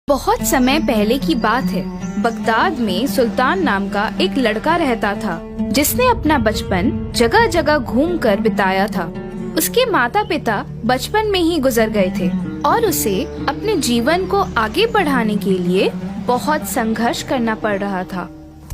बहुत समय पहले की बात है। बगदाद में सुल्तान नाम का एक लड़का रहता था, जिसने अपना बचपन जगह जगह घूमकर बिताया था। उसके माता पिता बचपन में ही गुजर गए थे और उसे अपने जीवन को आगे बढ़ाने के लिए बहुत संघर्ष करना पड़ रहा था।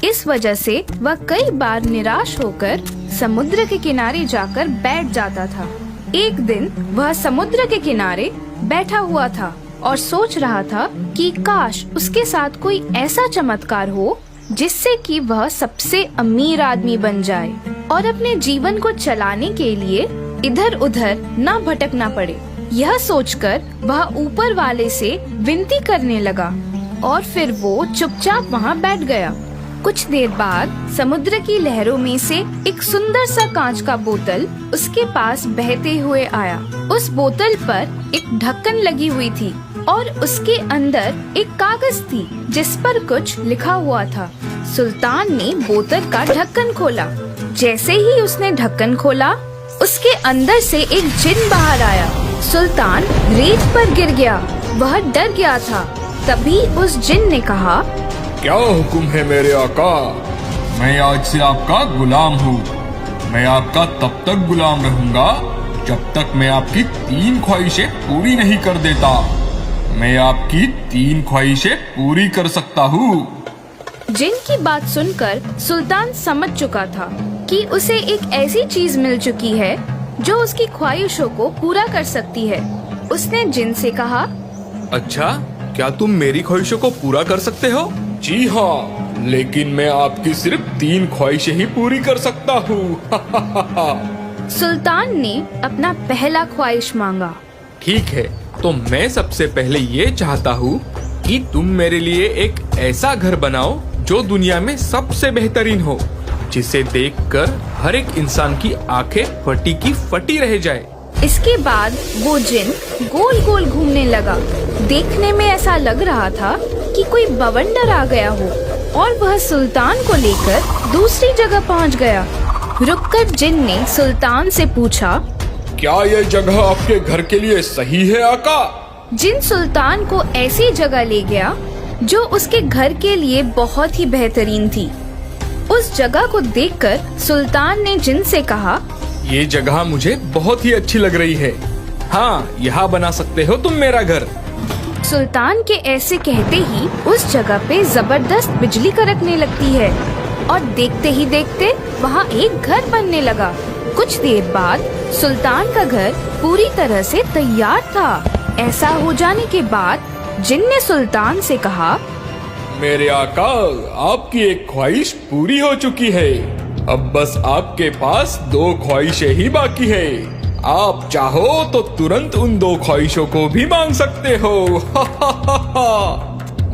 इस वजह से वह कई बार निराश होकर समुद्र के किनारे जाकर बैठ जाता था। एक दिन वह समुद्र के किनारे बैठा हुआ था और सोच रहा था कि काश उसके साथ कोई ऐसा चमत्कार हो जिससे कि वह सबसे अमीर आदमी बन जाए और अपने जीवन को चलाने के लिए इधर उधर न भटकना पड़े। यह सोचकर वह ऊपर वाले से विनती करने लगा और फिर वो चुपचाप वहाँ बैठ गया। कुछ देर बाद समुद्र की लहरों में से एक सुंदर सा कांच का बोतल उसके पास बहते हुए आया। उस बोतल पर एक ढक्कन लगी हुई थी और उसके अंदर एक कागज थी जिस पर कुछ लिखा हुआ था। सुल्तान ने बोतल का ढक्कन खोला। जैसे ही उसने ढक्कन खोला, उसके अंदर से एक जिन बाहर आया। सुल्तान रेत पर गिर गया। वह डर गया था। तभी उस जिन ने कहा, क्या हुक्म है मेरे आका? मैं आज से आपका गुलाम हूँ। मैं आपका तब तक गुलाम रहूँगा जब तक मैं आपकी 3 ख्वाहिशें पूरी नहीं कर देता। मैं आपकी 3 ख्वाहिशें पूरी कर सकता हूँ। जिन की बात सुनकर सुल्तान समझ चुका था कि उसे एक ऐसी चीज मिल चुकी है जो उसकी ख्वाहिशों को पूरा कर सकती है। उसने जिन से कहा, अच्छा, क्या तुम मेरी ख्वाहिशों को पूरा कर सकते हो? जी हाँ, लेकिन मैं आपकी सिर्फ 3 ख्वाहिशें ही पूरी कर सकता हूँ। सुल्तान ने अपना पहला ख्वाहिश मांगा। ठीक है, तो मैं सबसे पहले ये चाहता हूँ कि तुम मेरे लिए एक ऐसा घर बनाओ जो दुनिया में सबसे बेहतरीन हो, जिसे देखकर हर एक इंसान की आंखें फटी की फटी रह जाए। इसके बाद वो जिन गोल गोल घूमने लगा। देखने में ऐसा लग रहा था कि कोई बवंडर आ गया हो और वह सुल्तान को लेकर दूसरी जगह पहुंच गया। रुककर जिन ने सुल्तान से पूछा, क्या यह जगह आपके घर के लिए सही है आका? जिन सुल्तान को ऐसी जगह ले गया जो उसके घर के लिए बहुत ही बेहतरीन थी। उस जगह को देखकर सुल्तान ने जिन से कहा, ये जगह मुझे बहुत ही अच्छी लग रही है। हाँ, यहाँ बना सकते हो तुम मेरा घर। सुल्तान के ऐसे कहते ही उस जगह पे जबरदस्त बिजली कड़कने लगती है और देखते ही देखते वहाँ एक घर बनने लगा। कुछ देर बाद सुल्तान का घर पूरी तरह से तैयार था। ऐसा हो जाने के बाद जिन ने सुल्तान से कहा, मेरे आका, आपकी एक ख्वाहिश पूरी हो चुकी है। अब बस आपके पास 2 ख्वाहिशें ही बाकी है। आप चाहो तो तुरंत उन 2 ख्वाहिशों को भी मांग सकते हो।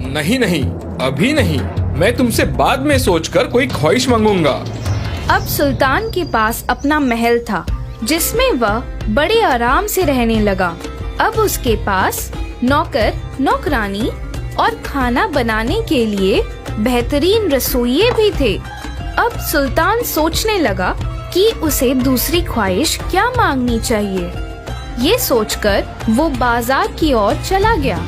नहीं नहीं, अभी नहीं। मैं तुमसे बाद में सोचकर कोई ख्वाहिश मांगूंगा। अब सुल्तान के पास अपना महल था जिसमें वह बड़े आराम से रहने लगा। अब उसके पास नौकर, नौकरानी और खाना बनाने के लिए बेहतरीन रसोइये भी थे। अब सुल्तान सोचने लगा कि उसे दूसरी ख्वाहिश क्या मांगनी चाहिए। ये सोचकर वो बाजार की ओर चला गया।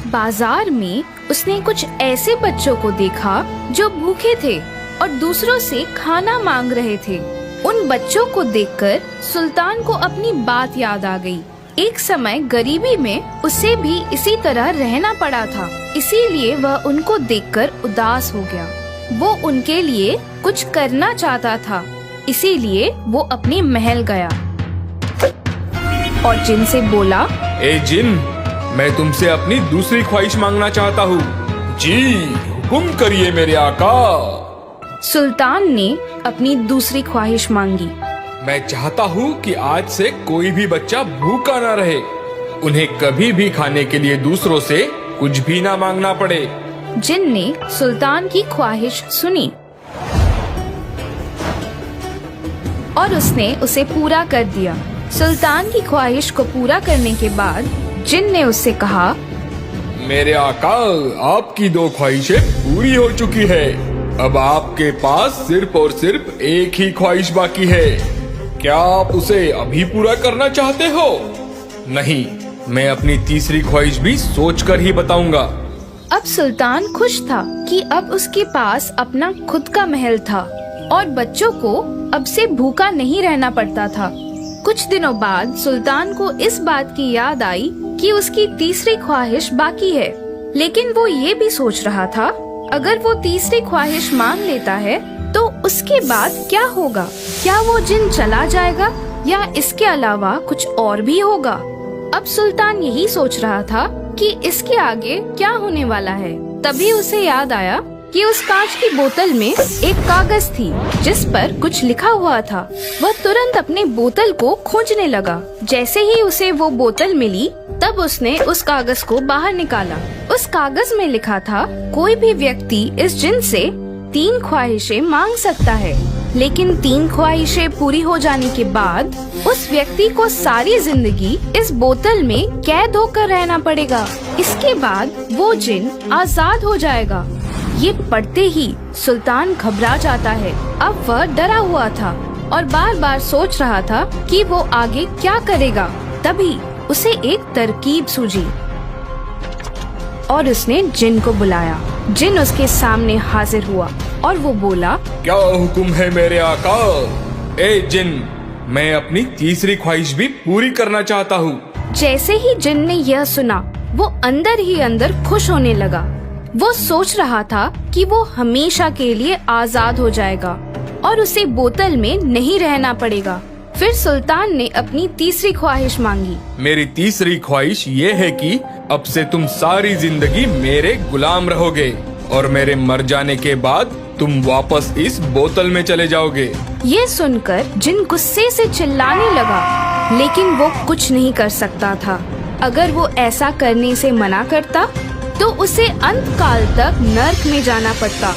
बाजार में उसने कुछ ऐसे बच्चों को देखा जो भूखे थे और दूसरों से खाना मांग रहे थे। उन बच्चों को देखकर सुल्तान को अपनी बात याद आ गई। एक समय गरीबी में उसे भी इसी तरह रहना पड़ा था, इसीलिए वह उनको देखकर उदास हो गया। वो उनके लिए कुछ करना चाहता था, इसीलिए वो अपने महल गया और जिन से बोला, ए जिन, मैं तुमसे अपनी दूसरी ख्वाहिश मांगना चाहता हूँ। जी, हुक्म करिए मेरे आका। सुल्तान ने अपनी दूसरी ख्वाहिश मांगी। मैं चाहता हूँ कि आज से कोई भी बच्चा भूखा ना रहे। उन्हें कभी भी खाने के लिए दूसरों से कुछ भी ना मांगना पड़े। जिन ने सुल्तान की ख्वाहिश सुनी और उसने उसे पूरा कर दिया। सुल्तान की ख्वाहिश को पूरा करने के बाद जिन ने उससे कहा, मेरे आका, आपकी 2 ख्वाहिशें पूरी हो चुकी है। अब आपके पास सिर्फ और सिर्फ एक ही ख्वाहिश बाकी है। क्या आप उसे अभी पूरा करना चाहते हो? नहीं, मैं अपनी तीसरी ख्वाहिश भी सोचकर ही बताऊंगा। अब सुल्तान खुश था कि अब उसके पास अपना खुद का महल था और बच्चों को अब से भूखा नहीं रहना पड़ता था। कुछ दिनों बाद सुल्तान को इस बात की याद आई कि उसकी तीसरी ख्वाहिश बाकी है, लेकिन वो ये भी सोच रहा था अगर वो तीसरी ख्वाहिश मान लेता है तो उसके बाद क्या होगा? क्या वो जिन चला जाएगा या इसके अलावा कुछ और भी होगा? अब सुल्तान यही सोच रहा था कि इसके आगे क्या होने वाला है। तभी उसे याद आया कि उस कांच की बोतल में एक कागज थी जिस पर कुछ लिखा हुआ था। वह तुरंत अपने बोतल को खोजने लगा। जैसे ही उसे वो बोतल मिली तब उसने उस कागज को बाहर निकाला। उस कागज में लिखा था, कोई भी व्यक्ति इस जिन से 3 ख्वाहिशें मांग सकता है, लेकिन 3 ख्वाहिशें पूरी हो जाने के बाद उस व्यक्ति को सारी जिंदगी इस बोतल में कैद होकर रहना पड़ेगा। इसके बाद वो जिन आजाद हो जाएगा। ये पढ़ते ही सुल्तान घबरा जाता है। अब वह डरा हुआ था और बार बार सोच रहा था कि वो आगे क्या करेगा। तभी उसे एक तरकीब सूझी और उसने जिन को बुलाया। जिन उसके सामने हाजिर हुआ और वो बोला, क्या हुक्म है मेरे आका? ए जिन, मैं अपनी तीसरी ख्वाहिश भी पूरी करना चाहता हूँ। जैसे ही जिन ने यह सुना वो अंदर ही अंदर खुश होने लगा। वो सोच रहा था कि वो हमेशा के लिए आजाद हो जाएगा और उसे बोतल में नहीं रहना पड़ेगा। फिर सुल्तान ने अपनी तीसरी ख्वाहिश मांगी। मेरी तीसरी ख्वाहिश ये है कि अब से तुम सारी जिंदगी मेरे गुलाम रहोगे और मेरे मर जाने के बाद तुम वापस इस बोतल में चले जाओगे। ये सुनकर जिन गुस्से से चिल्लाने लगा, लेकिन वो कुछ नहीं कर सकता था। अगर वो ऐसा करने से मना करता तो उसे अंत काल तक नर्क में जाना पड़ता।